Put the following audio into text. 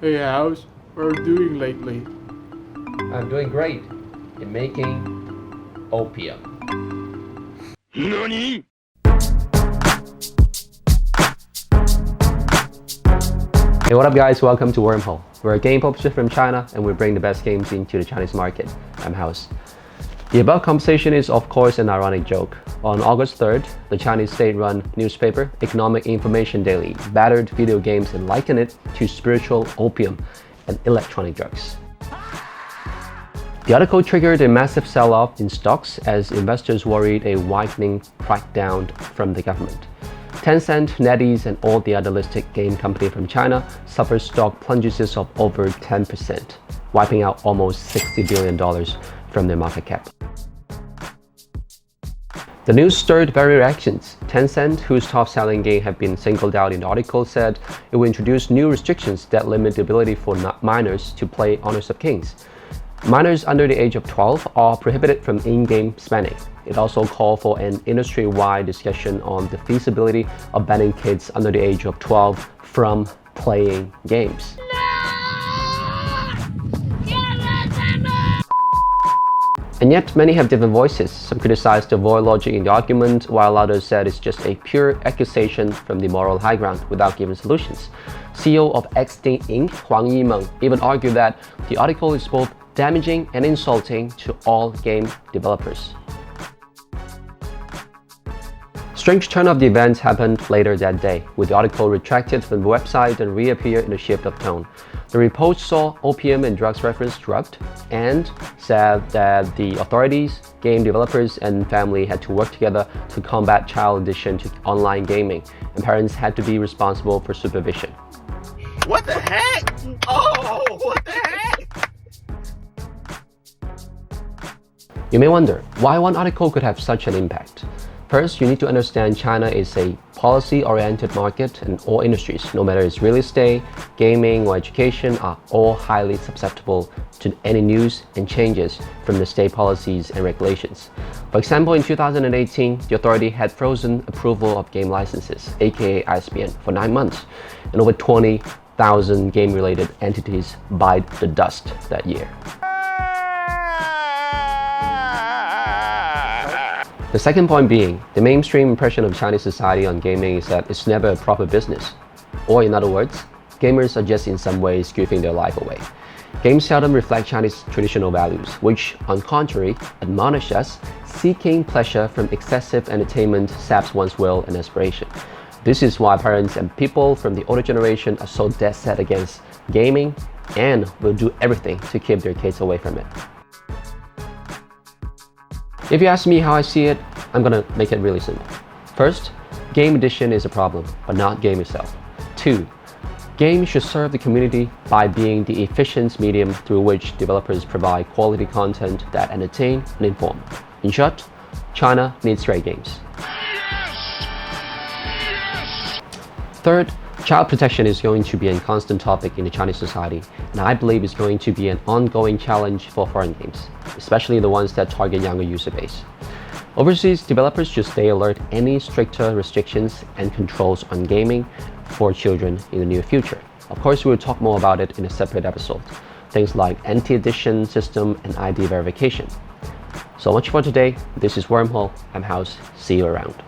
Hey, how's what are you doing lately? I'm doing great in making opium. NANI?! Hey, what up guys? Welcome to Wormhole. We're a game publisher from China and we bring the best games into the Chinese market. I'm House. The above conversation is of course an ironic joke. On August 3rd, the Chinese state-run newspaper Economic Information Daily battered video games and likened it to spiritual opium and electronic drugs. The article triggered a massive sell-off in stocks as investors worried a widening crackdown from the government. Tencent, NetEase, and all the other listed game companies from China suffered stock plunges of over 10%, wiping out almost $60 billion from their market cap. The news stirred varied reactions. Tencent, whose top-selling game had been singled out in the article, said it will introduce new restrictions that limit the ability for minors to play Honors of Kings. Minors under the age of 12 are prohibited from in-game spending. It also called for an industry-wide discussion on the feasibility of banning kids under the age of 12 from playing games. And yet, many have different voices. Some criticize the void logic in the argument, while others said it's just a pure accusation from the moral high ground without giving solutions. CEO of XD Inc., Huang Yimeng, even argued that the article is both damaging and insulting to all game developers. Strange turn of the events happened later that day, with the article retracted from the website and reappeared in a shift of tone. The repost saw opium and drugs reference dropped and said that the authorities, game developers, and family had to work together to combat child addiction to online gaming, and parents had to be responsible for supervision. What the heck? Oh, what the heck? You may wonder why one article could have such an impact. First, you need to understand China is a policy-oriented market and all industries, no matter it's real estate, gaming, or education, are all highly susceptible to any news and changes from the state policies and regulations. For example, in 2018, the authority had frozen approval of game licenses, aka ISBN, for 9 months, and over 20,000 game-related entities bite the dust that year. The second point being, the mainstream impression of Chinese society on gaming is that it's never a proper business. Or in other words, gamers are just in some ways giving their life away. Games seldom reflect Chinese traditional values, which, on contrary, admonish us seeking pleasure from excessive entertainment saps one's will and aspiration. This is why parents and people from the older generation are so dead set against gaming and will do everything to keep their kids away from it. If you ask me how I see it, I'm gonna make it really simple. First, game addiction is a problem, but not game itself. 2, games should serve the community by being the efficient medium through which developers provide quality content that entertain and inform. In short, China needs great games. Third, child protection is going to be a constant topic in the Chinese society, and I believe it's going to be an ongoing challenge for foreign games, especially the ones that target younger user base. Overseas developers should stay alert any stricter restrictions and controls on gaming for children in the near future. Of course, we will talk more about it in a separate episode. Things like anti-addiction system and ID verification. So much for today. This is Wormhole. I'm House. See you around.